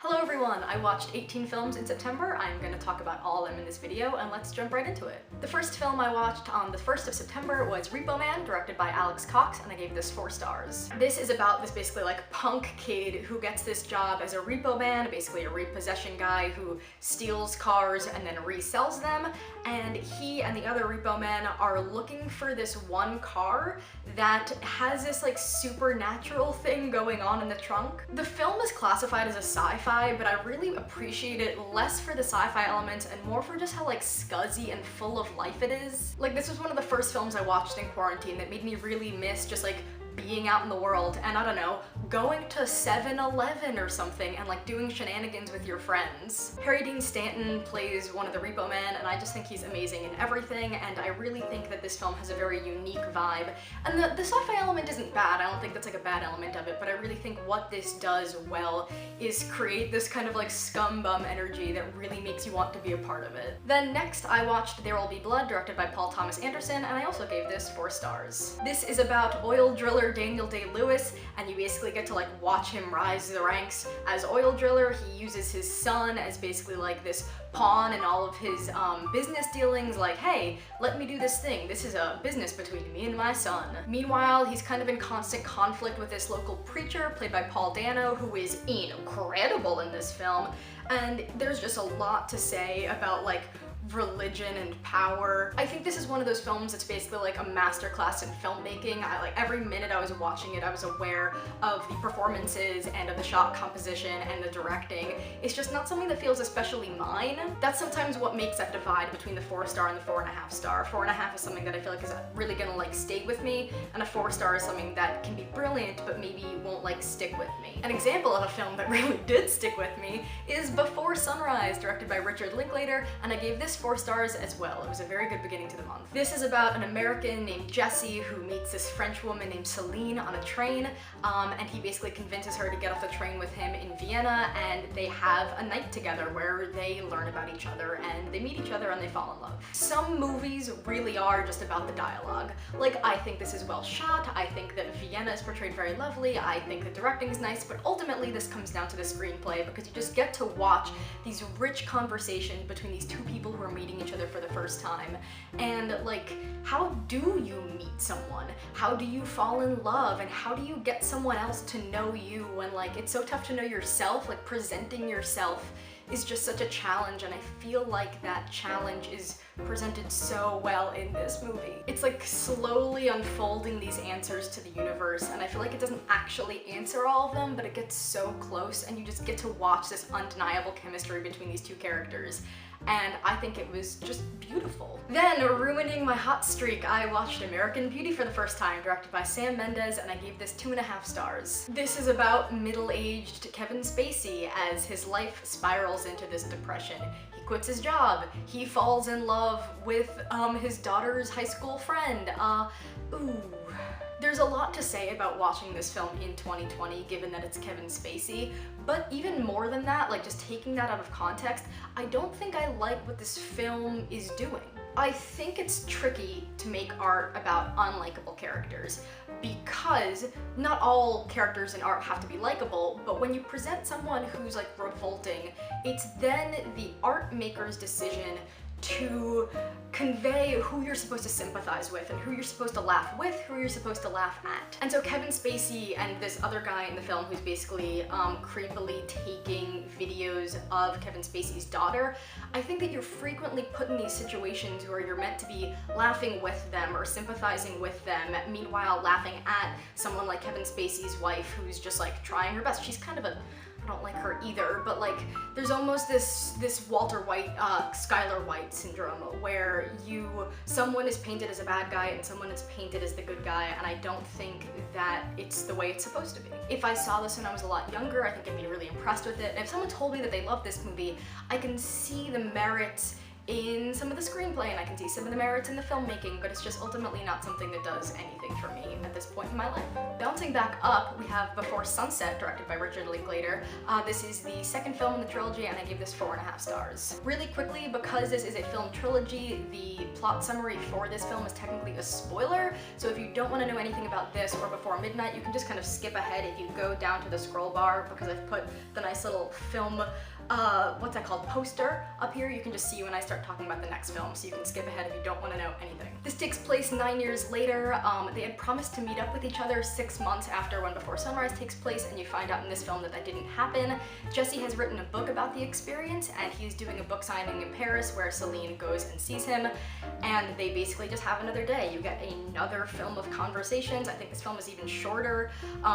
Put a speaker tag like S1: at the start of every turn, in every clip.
S1: Hello everyone! I watched 18 films in September. I'm going to talk about all of them in this video, and let's jump right into it. The first film I watched on the 1st of September was Repo Man, directed by Alex Cox, and I gave this 4 stars. This is about this basically like punk kid who gets this job as a repo man, basically a repossession guy who steals cars and then resells them, and he and the other repo men are looking for this one car that has this like supernatural thing going on in the trunk. The film is classified as a sci-fi, but I really appreciate it less for the sci-fi elements and more for just how like scuzzy and full of life it is. Like, this was one of the first films I watched in quarantine that made me really miss just like being out in the world and, I don't know, going to 7-Eleven or something and like doing shenanigans with your friends. Harry Dean Stanton plays one of the repo men, and I just think he's amazing in everything, and I really think that this film has a very unique vibe. And the sci-fi element isn't bad, I don't think that's like a bad element of it, but I really think what this does well is create this kind of like scum bum energy that really makes you want to be a part of it. Then next I watched There Will Be Blood, directed by Paul Thomas Anderson, and I also gave this 4 stars. This is about oil driller Daniel Day-Lewis, and you basically get to like watch him rise the ranks as oil driller. He uses his son as basically like this pawn in all of his business dealings, like, hey, let me do this thing. This is a business between me and my son. Meanwhile, he's kind of in constant conflict with this local preacher, played by Paul Dano, who is incredible in this film. And there's just a lot to say about like religion and power. I think this is one of those films that's basically like a masterclass in filmmaking. Like every minute I was watching it, I was aware of the performances and of the shot composition and the directing. It's just not something that feels especially mine. That's sometimes what makes that divide between the 4-star and the 4.5 star. 4.5 is something that I feel like is really gonna like stay with me, and a 4-star is something that can be brilliant but maybe won't like stick with me. An example of a film that really did stick with me is Before Sunrise, directed by Richard Linklater, and I gave this 4 stars as well. It was a very good beginning to the month. This is about an American named Jesse who meets this French woman named Celine on a train, and he basically convinces her to get off the train with him in Vienna, and they have a night together where they learn about each other and they meet each other and they fall in love. Some movies really are just about the dialogue. Like, I think this is well shot, I think that Vienna is portrayed very lovely, I think the directing is nice, but ultimately this comes down to the screenplay, because you just get to watch these rich conversations between these two people who are meeting each other for the first time. And like, how do you meet someone? How do you fall in love? And how do you get someone else to know you when like it's so tough to know yourself? Like, presenting yourself is just such a challenge, and I feel like that challenge is presented so well in this movie. It's like slowly unfolding these answers to the universe, and I feel like it doesn't actually answer all of them, but it gets so close, and you just get to watch this undeniable chemistry between these two characters. And I think it was just beautiful. Then, ruining my hot streak, I watched American Beauty for the first time, directed by Sam Mendes, and I gave this 2.5 stars. This is about middle-aged Kevin Spacey as his life spirals into this depression. He quits his job, he falls in love with his daughter's high school friend. There's a lot to say about watching this film in 2020, given that it's Kevin Spacey, but even more than that, like just taking that out of context, I don't think I like what this film is doing. I think it's tricky to make art about unlikable characters, because not all characters in art have to be likable, but when you present someone who's like revolting, it's then the art maker's decision to convey who you're supposed to sympathize with and who you're supposed to laugh with, who you're supposed to laugh at. And so Kevin Spacey and this other guy in the film who's basically creepily taking videos of Kevin Spacey's daughter, I think that you're frequently put in these situations where you're meant to be laughing with them or sympathizing with them, meanwhile laughing at someone like Kevin Spacey's wife, who's just like trying her best. She's kind of a, I don't like her either, but like there's almost this Walter White, Skylar White syndrome, where someone is painted as a bad guy and someone is painted as the good guy, and I don't think that it's the way it's supposed to be. If I saw this when I was a lot younger, I think I'd be really impressed with it. And if someone told me that they loved this movie, I can see the merits in some of the screenplay, and I can see some of the merits in the filmmaking, but it's just ultimately not something that does anything for me at this point in my life. Bouncing back up, we have Before Sunset, directed by Richard Linklater. This is the second film in the trilogy, and I gave this 4.5 stars. Really quickly, because this is a film trilogy, the plot summary for this film is technically a spoiler, so if you don't want to know anything about this or Before Midnight, you can just kind of skip ahead if you go down to the scroll bar, because I've put the nice little film what's that called, poster up here. You can just see when I start talking about the next film, so you can skip ahead if you don't want to know anything. This takes place 9 years later. They had promised to meet up with each other 6 months after When Before Sunrise takes place, and you find out in this film that that didn't happen. Jesse has written a book about the experience, and he's doing a book signing in Paris where Celine goes and sees him, and they basically just have another day. You get another film of conversations. I think this film is even shorter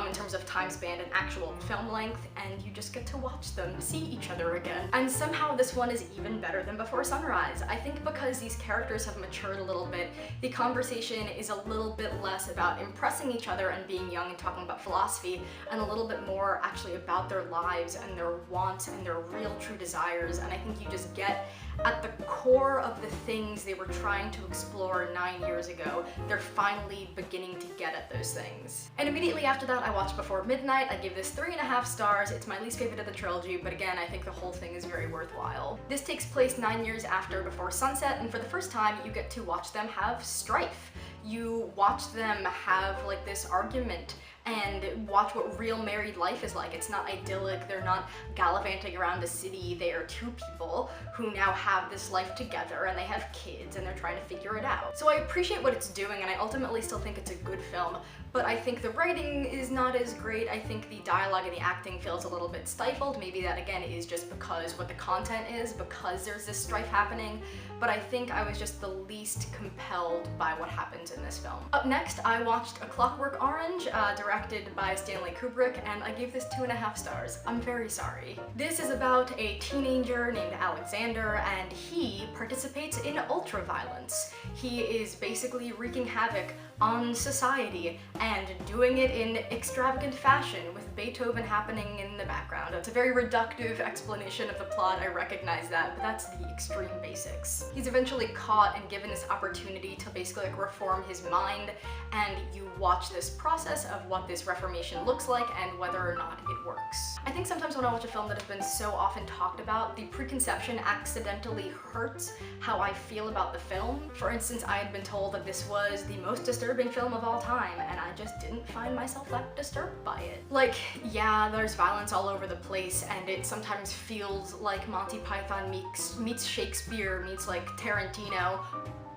S1: in terms of time span and actual film length, and you just get to watch them see each other again. And somehow this one is even better than Before Sunrise. I think because these characters have matured a little bit, the conversation is a little bit less about impressing each other and being young and talking about philosophy, and a little bit more actually about their lives and their wants and their real true desires. And I think you just get at the core of the things they were trying to explore 9 years ago. They're finally beginning to get at those things. And immediately after that, I watched Before Midnight. I gave this 3.5 stars. It's my least favorite of the trilogy, but again, I think the whole thing is very worthwhile. This takes place 9 years after Before Sunset, and for the first time, you get to watch them have strife. You watch them have like this argument and watch what real married life is like. It's not idyllic, they're not gallivanting around a city. They are two people who now have this life together, and they have kids, and they're trying to figure it out. So I appreciate what it's doing, and I ultimately still think it's a good film, but I think the writing is not as great. I think the dialogue and the acting feels a little bit stifled. Maybe that again is just because what the content is, because there's this strife happening, but I think I was just the least compelled by what happens in this film. Up next, I watched A Clockwork Orange, directed by Stanley Kubrick, and I gave this 2.5 stars. I'm very sorry. This is about a teenager named Alexander, and he participates in ultraviolence. He is basically wreaking havoc on society and doing it in extravagant fashion with Beethoven happening in the background. It's a very reductive explanation of the plot, I recognize that, but that's the extreme basics. He's eventually caught and given this opportunity to basically like reform his mind, and you watch this process of what this reformation looks like and whether or not it works. I think sometimes when I watch a film that has been so often talked about, the preconception accidentally hurts how I feel about the film. For instance, I had been told that this was the most disturbing film of all time, and I just didn't find myself that disturbed by it. Like, yeah, there's violence all over the place, and it sometimes feels like Monty Python meets Shakespeare meets like Tarantino,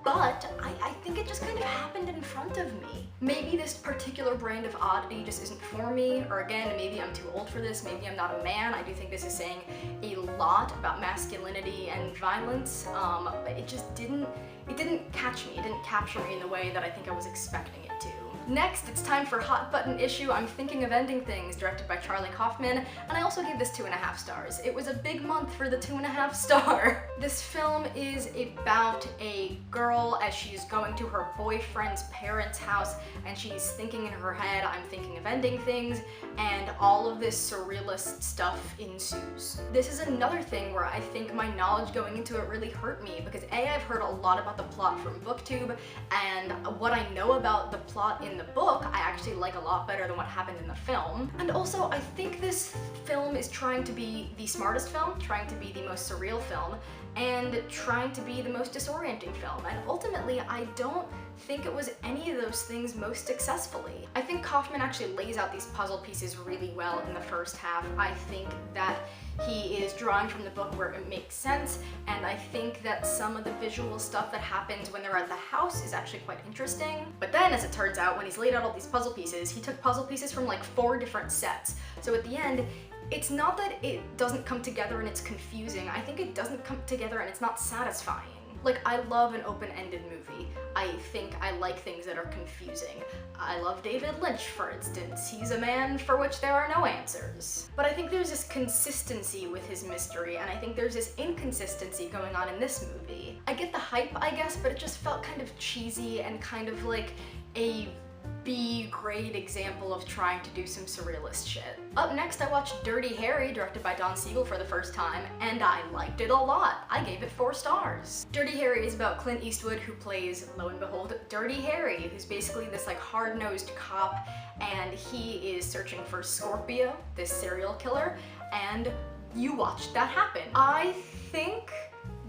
S1: but I think it just kind of happened in front of me. Maybe this particular brand of oddity just isn't for me, or again, maybe I'm too old for this, maybe I'm not a man. I do think this is saying a lot about masculinity and violence, but it just didn't catch me. It didn't capture me in the way that I think I was expecting it to. Next, it's time for Hot Button Issue I'm Thinking of Ending Things, directed by Charlie Kaufman, and I also gave this 2.5 stars. It was a big month for the 2.5 star. This film is about a girl as she's going to her boyfriend's parents' house, and she's thinking in her head, I'm thinking of ending things, and all of this surrealist stuff ensues. This is another thing where I think my knowledge going into it really hurt me, because A, I've heard a lot about the plot from BookTube, and what I know about the plot in the book I actually like a lot better than what happened in the film. And also, I think this film is trying to be the smartest film, trying to be the most surreal film, and trying to be the most disorienting film, and ultimately I don't think it was any of those things most successfully. I think Kaufman actually lays out these puzzle pieces really well in the first half. I think that he is drawing from the book where it makes sense, and I think that some of the visual stuff that happens when they're at the house is actually quite interesting. But then, as it turns out, when he's laid out all these puzzle pieces, he took puzzle pieces from like 4 different sets. So at the end, it's not that it doesn't come together and it's confusing, I think it doesn't come together and it's not satisfying. Like, I love an open-ended movie. I think I like things that are confusing. I love David Lynch, for instance. He's a man for which there are no answers. But I think there's this consistency with his mystery, and I think there's this inconsistency going on in this movie. I get the hype, I guess, but it just felt kind of cheesy and kind of like a B-grade example of trying to do some surrealist shit. Up next, I watched Dirty Harry, directed by Don Siegel for the first time, and I liked it a lot. I gave it 4 stars. Dirty Harry is about Clint Eastwood, who plays, lo and behold, Dirty Harry, who's basically this like hard-nosed cop, and he is searching for Scorpio, this serial killer, and you watched that happen. I think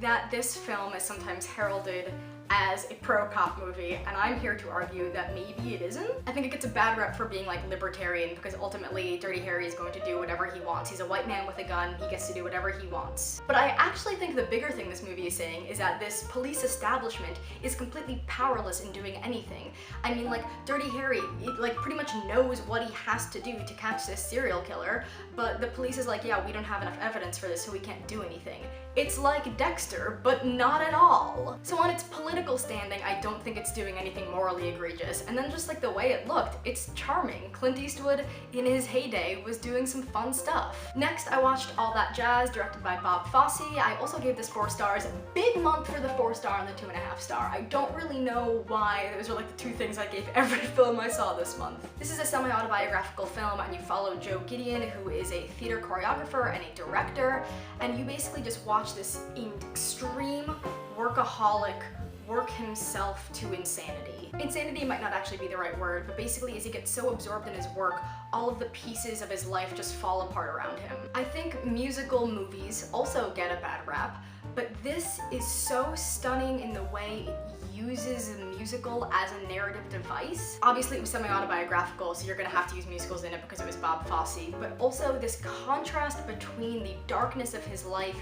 S1: that this film is sometimes heralded as a pro-cop movie, and I'm here to argue that maybe it isn't. I think it gets a bad rep for being like libertarian because ultimately Dirty Harry is going to do whatever he wants. He's a white man with a gun, he gets to do whatever he wants. But I actually think the bigger thing this movie is saying is that this police establishment is completely powerless in doing anything. I mean, like, Dirty Harry, like, pretty much knows what he has to do to catch this serial killer, but the police is like, yeah, we don't have enough evidence for this, so we can't do anything. It's like Dexter, but not at all. So on its political standing, I don't think it's doing anything morally egregious, and then just like the way it looked, it's charming. Clint Eastwood, in his heyday, was doing some fun stuff. Next, I watched All That Jazz, directed by Bob Fosse. I also gave this 4 stars. Big month for the 4-star and the 2.5 star. I don't really know why. Those are like the 2 things I gave every film I saw this month. This is a semi-autobiographical film, and you follow Joe Gideon, who is a theater choreographer and a director, and you basically just watch this extreme workaholic work himself to insanity. Insanity might not actually be the right word, but basically as he gets so absorbed in his work, all of the pieces of his life just fall apart around him. I think musical movies also get a bad rap, but this is so stunning in the way it uses a musical as a narrative device. Obviously it was semi-autobiographical, so you're gonna have to use musicals in it because it was Bob Fosse, but also this contrast between the darkness of his life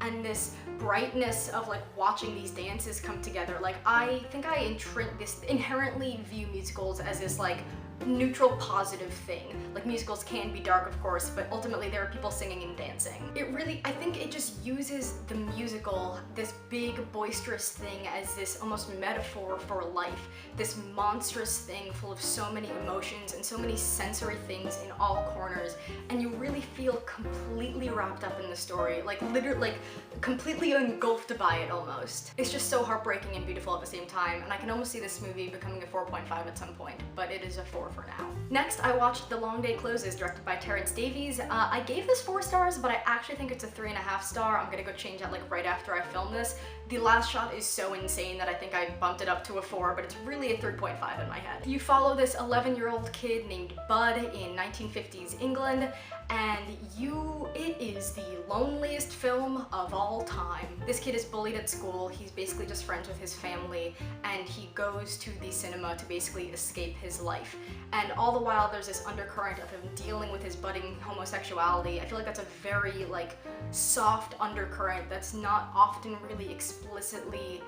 S1: and this brightness of like watching these dances come together. Like, I think I inherently view musicals as this like neutral positive thing. Like, musicals can be dark, of course, but ultimately there are people singing and dancing. I think it just uses the musical, this big boisterous thing, as this almost metaphor for life, this monstrous thing full of so many emotions and so many sensory things in all corners, and you really feel completely wrapped up in the story, like literally, like completely engulfed by it almost. It's just so heartbreaking and beautiful at the same time, and I can almost see this movie becoming a 4.5 at some point, but it is a 4 for now. Next, I watched The Long Day Closes, directed by Terrence Davies. I gave this 4 stars, but I actually think it's a 3.5 star. I'm gonna go change that like right after I film this. The last shot is so insane that I think I bumped it up to a 4, but it's really a 3.5 in my head. You follow this 11-year-old kid named Bud in 1950s England, and it is the loneliest film of all time. This kid is bullied at school, he's basically just friends with his family, and he goes to the cinema to basically escape his life. And all the while there's this undercurrent of him dealing with his budding homosexuality. I feel like that's a very like soft undercurrent that's not often really explicitly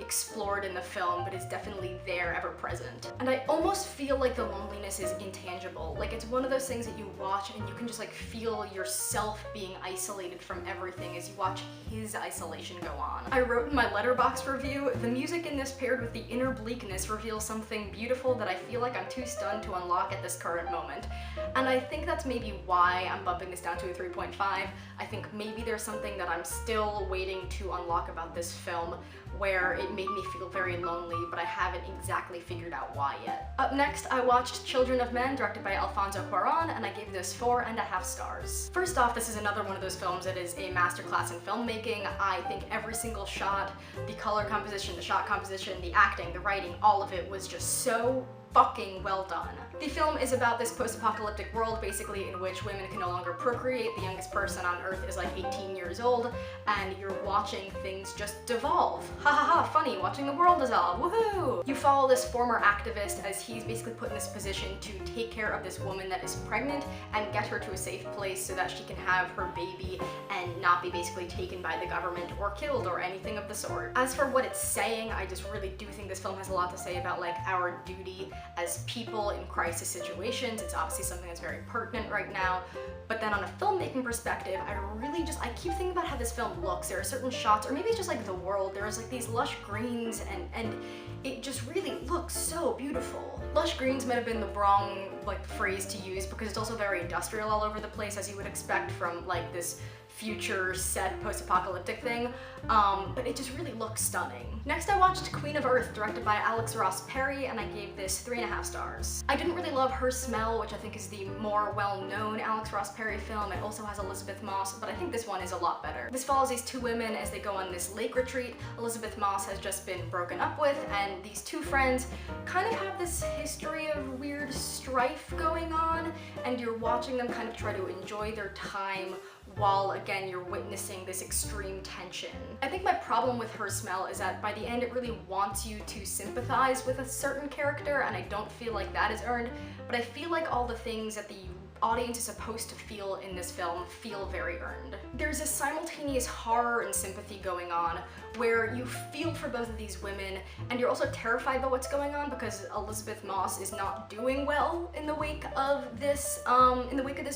S1: explored in the film, but is definitely there, ever present. And I almost feel like the loneliness is intangible. Like, it's one of those things that you watch and you can just like feel yourself being isolated from everything as you watch his isolation go on. I wrote in my letterbox review, the music in this paired with the inner bleakness reveals something beautiful that I feel like I'm too stunned to unlock at this current moment. And I think that's maybe why I'm bumping this down to a 3.5. I think maybe there's something that I'm still waiting to unlock about this film, where it made me feel very lonely, but I haven't exactly figured out why yet. Up next, I watched Children of Men, directed by Alfonso Cuarón, and I gave this 4.5 stars. First off, this is another one of those films that is a masterclass in filmmaking. I think every single shot, the color composition, the shot composition, the acting, the writing, all of it was just so fucking well done. The film is about this post-apocalyptic world, basically, in which women can no longer procreate. The youngest person on Earth is like 18 years old, and you're watching things just devolve. Ha ha ha, funny, watching the world dissolve, woohoo! You follow this former activist as he's basically put in this position to take care of this woman that is pregnant and get her to a safe place so that she can have her baby and not be basically taken by the government or killed or anything of the sort. As for what it's saying, I just really do think this film has a lot to say about like our duty as people in crisis situations. It's obviously something that's very pertinent right now, but then on a filmmaking perspective, I keep thinking about how this film looks. There are certain shots, or maybe it's just like the world, there's like these lush greens and it just really looks so beautiful. Lush greens might have been the wrong like phrase to use because it's also very industrial all over the place, as you would expect from like this future set post-apocalyptic thing, but it just really looks stunning. Next I watched Queen of Earth, directed by Alex Ross Perry, and I gave this 3.5 stars. I didn't really love Her Smell, which I think is the more well-known Alex Ross Perry film. It also has Elizabeth Moss, but I think this one is a lot better. This follows these two women as they go on this lake retreat. Elizabeth Moss has just been broken up with, and these two friends kind of have this history of weird strife going on, and you're watching them kind of try to enjoy their time while, again, you're witnessing this extreme tension. I think my problem with Her Smell is that by the end it really wants you to sympathize with a certain character, and I don't feel like that is earned, but I feel like all the things that the audience is supposed to feel in this film feel very earned. There's a simultaneous horror and sympathy going on where you feel for both of these women, and you're also terrified by what's going on because Elizabeth Moss is not doing well in the wake of this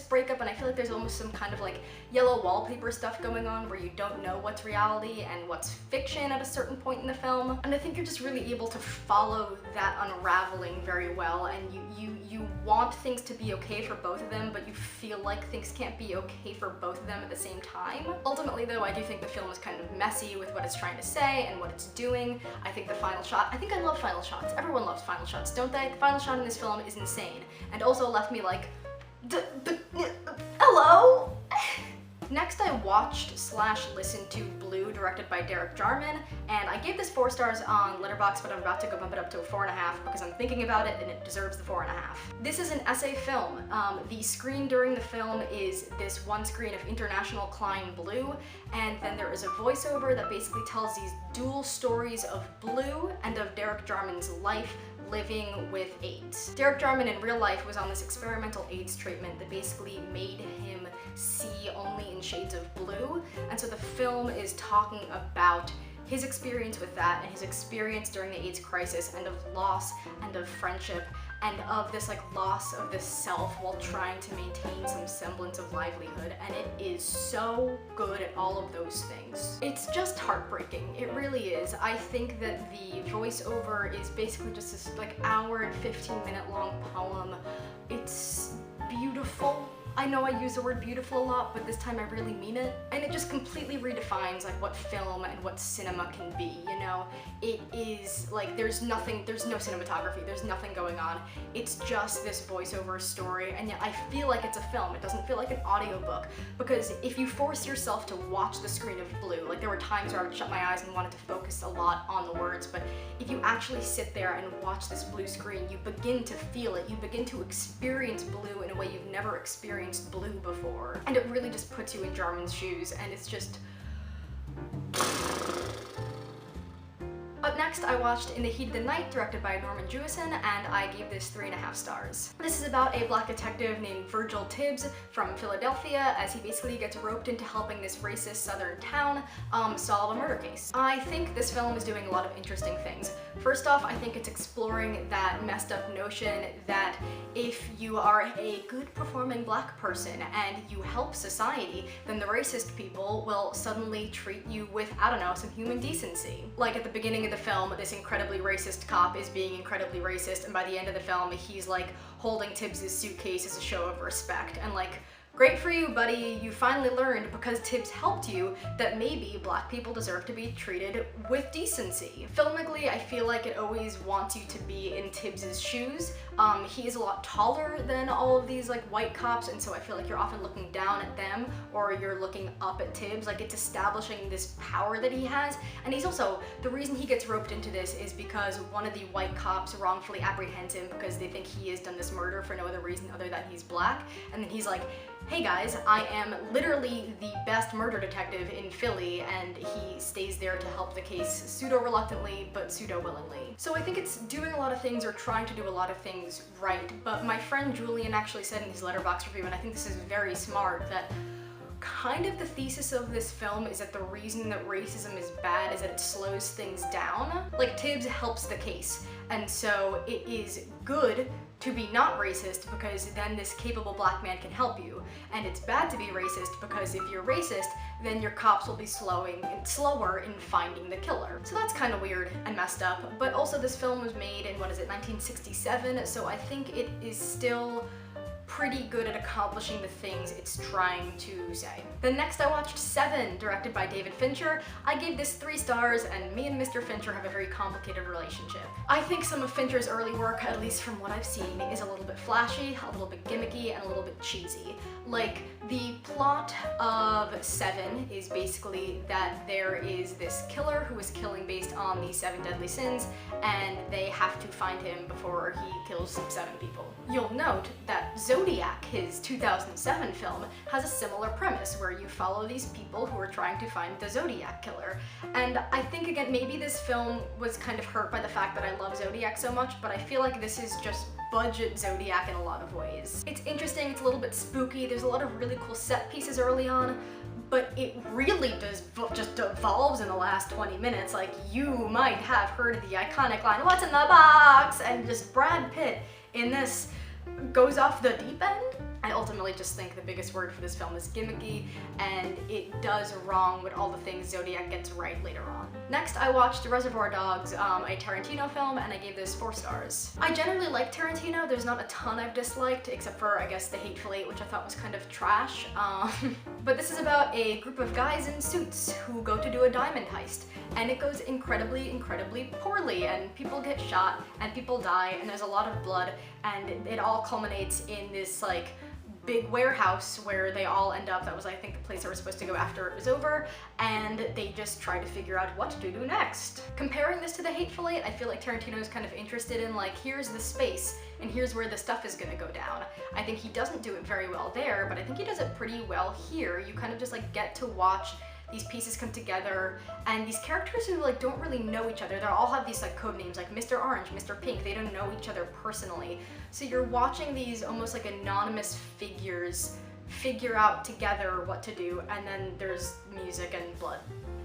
S1: breakup, and I feel like there's almost some kind of like yellow wallpaper stuff going on where you don't know what's reality and what's fiction at a certain point in the film. And I think you're just really able to follow that unraveling very well, and you want things to be okay for both of them, but you feel like things can't be okay for both of them at the same time. Ultimately though, I do think the film is kind of messy with what it's trying to say and what it's doing. I think the final shot, I think I love final shots. Everyone loves final shots, don't they? The final shot in this film is insane, and also left me like, hello? Next I watched / listened to Blue, directed by Derek Jarman, and I gave this 4 stars on Letterboxd, but I'm about to go bump it up to a 4.5 because I'm thinking about it and it deserves the 4.5. This is an essay film. The screen during the film is this one screen of International Klein Blue, and then there is a voiceover that basically tells these dual stories of Blue and of Derek Jarman's life living with AIDS. Derek Jarman in real life was on this experimental AIDS treatment that basically made him see only in shades of blue, and so the film is talking about his experience with that and his experience during the AIDS crisis, and of loss and of friendship and of this like loss of the self while trying to maintain some semblance of livelihood, and it is so good at all of those things. It's just heartbreaking, it really is. I think that the voiceover is basically just this like hour and 15-minute long poem. It's beautiful. I know I use the word beautiful a lot, but this time I really mean it. And it just completely redefines like what film and what cinema can be, you know? It is like there's no cinematography, there's nothing going on. It's just this voiceover story, and yet I feel like it's a film. It doesn't feel like an audiobook, because if you force yourself to watch the screen of blue, like there were times where I would shut my eyes and wanted to focus a lot on the words, but if you actually sit there and watch this blue screen, you begin to feel it, you begin to experience blue in a way you've never experienced blue before. And it really just puts you in Jarman's shoes, and it's just... Up next, I watched In the Heat of the Night, directed by Norman Jewison, and I gave this 3.5 stars. This is about a black detective named Virgil Tibbs from Philadelphia, as he basically gets roped into helping this racist southern town solve a murder case. I think this film is doing a lot of interesting things. First off, I think it's exploring that messed up notion that if you are a good performing black person and you help society, then the racist people will suddenly treat you with, I don't know, some human decency. Like at the beginning of the film, this incredibly racist cop is being incredibly racist, and by the end of the film, he's like holding Tibbs' suitcase as a show of respect, and like, great for you, buddy. You finally learned, because Tibbs helped you, that maybe black people deserve to be treated with decency. Filmically, I feel like it always wants you to be in Tibbs' shoes. He is a lot taller than all of these like white cops, and so I feel like you're often looking down at them, or you're looking up at Tibbs. Like, it's establishing this power that he has. And he's also, the reason he gets roped into this is because one of the white cops wrongfully apprehends him because they think he has done this murder for no other reason other than he's black. And then he's like, hey guys, I am literally the best murder detective in Philly, and he stays there to help the case pseudo-reluctantly, but pseudo-willingly. So I think it's doing a lot of things, or trying to do a lot of things right, but my friend Julian actually said in his Letterboxd review, and I think this is very smart, that kind of the thesis of this film is that the reason that racism is bad is that it slows things down. Like, Tibbs helps the case, and so it is good to be not racist because then this capable black man can help you. And it's bad to be racist because if you're racist, then your cops will be slower in finding the killer. So that's kind of weird and messed up. But also, this film was made in, what is it, 1967? So I think it is still pretty good at accomplishing the things it's trying to say. Then next I watched Seven, directed by David Fincher. I gave this 3 stars, and me and Mr. Fincher have a very complicated relationship. I think some of Fincher's early work, at least from what I've seen, is a little bit flashy, a little bit gimmicky, and a little bit cheesy. Like, the plot of Seven is basically that there is this killer who is killing based on the 7 deadly sins, and they have to find him before he kills 7 people. You'll note that Zodiac, his 2007 film, has a similar premise where you follow these people who are trying to find the Zodiac killer. And I think, again, maybe this film was kind of hurt by the fact that I love Zodiac so much, but I feel like this is just budget Zodiac in a lot of ways. It's interesting, it's a little bit spooky, there's a lot of really cool set pieces early on, but it really just devolves in the last 20 minutes. Like, you might have heard the iconic line, "What's in the box?" and just Brad Pitt in this goes off the deep end. I ultimately just think the biggest word for this film is gimmicky, and it does wrong with all the things Zodiac gets right later on. Next, I watched Reservoir Dogs, a Tarantino film, and I gave this 4 stars. I generally like Tarantino. There's not a ton I've disliked, except for, I guess, The Hateful Eight, which I thought was kind of trash. But this is about a group of guys in suits who go to do a diamond heist, and it goes incredibly, incredibly poorly, and people get shot, and people die, and there's a lot of blood, and it all culminates in this, like, big warehouse where they all end up. That was, I think, the place they were supposed to go after it was over, and they just try to figure out what to do next. Comparing this to The Hateful Eight, I feel like Tarantino is kind of interested in, like, here's the space, and here's where the stuff is gonna go down. I think he doesn't do it very well there, but I think he does it pretty well here. You kind of just, like, get to watch these pieces come together, and these characters who, like, don't really know each other. They all have these, like, code names, like Mr. Orange, Mr. Pink. They don't know each other personally. So you're watching these almost like anonymous figures figure out together what to do, and then there's music and blood.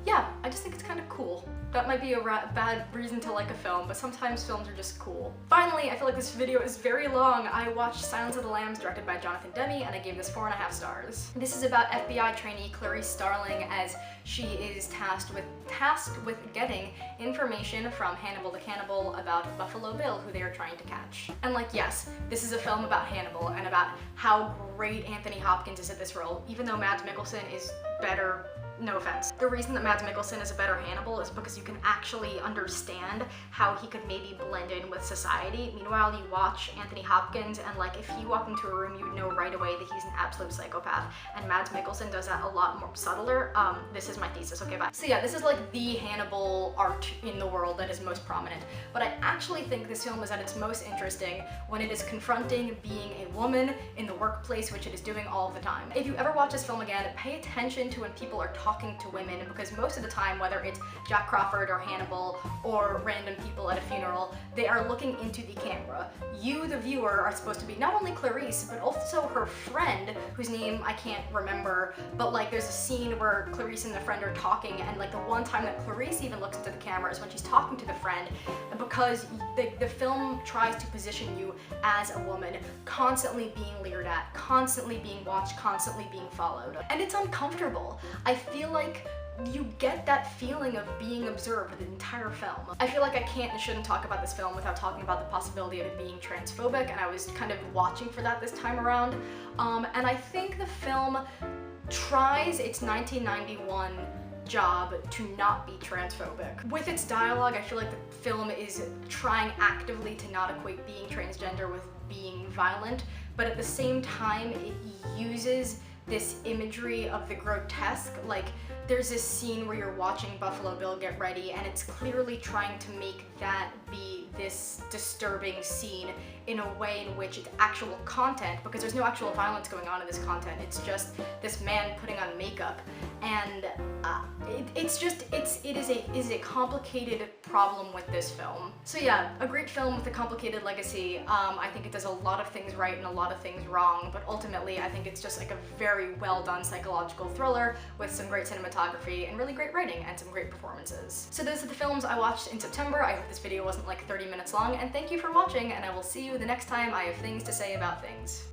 S1: Yeah, I just think it's kind of cool. That might be a bad reason to like a film, but sometimes films are just cool. Finally, I feel like this video is very long. I watched Silence of the Lambs, directed by Jonathan Demme, and I gave this 4.5 stars. This is about FBI trainee Clarice Starling as she is tasked with getting information from Hannibal the Cannibal about Buffalo Bill, who they are trying to catch. And, like, yes, this is a film about Hannibal and about how great Anthony Hopkins is at this role, even though Mads Mikkelsen is better. No offense. The reason that Mads Mikkelsen is a better Hannibal is because you can actually understand how he could maybe blend in with society. Meanwhile, you watch Anthony Hopkins, and, like, if he walked into a room, you'd know right away that he's an absolute psychopath. And Mads Mikkelsen does that a lot more subtler. This is my thesis, okay, bye. So yeah, this is, like, the Hannibal art in the world that is most prominent. But I actually think this film is at its most interesting when it is confronting being a woman in the workplace, which it is doing all the time. If you ever watch this film again, pay attention to when people are talking to women, because most of the time, whether it's Jack Crawford or Hannibal or random people at a funeral, they are looking into the camera. You, the viewer, are supposed to be not only Clarice, but also her friend, whose name I can't remember, but, like, there's a scene where Clarice and the friend are talking, and, like, the one time that Clarice even looks into the camera is when she's talking to the friend, because the film tries to position you as a woman, constantly being leered at, constantly being watched, constantly being followed. And it's uncomfortable. I feel like you get that feeling of being observed the entire film. I feel like I can't and shouldn't talk about this film without talking about the possibility of it being transphobic, and I was kind of watching for that this time around. And I think the film tries its 1991 job to not be transphobic. With its dialogue, I feel like the film is trying actively to not equate being transgender with being violent, but at the same time, it uses this imagery of the grotesque. Like, there's this scene where you're watching Buffalo Bill get ready, and it's clearly trying to make that be this disturbing scene in a way in which it's actual content, because there's no actual violence going on in this content. It's just this man putting on makeup, and it is a complicated problem with this film. So yeah, a great film with a complicated legacy. I think it does a lot of things right and a lot of things wrong, but ultimately I think it's just, like, a very well done psychological thriller with some great cinematography and really great writing and some great performances. So those are the films I watched in September. I hope this video wasn't, like, 30 minutes long, and thank you for watching, and I will see you the next time I have things to say about things.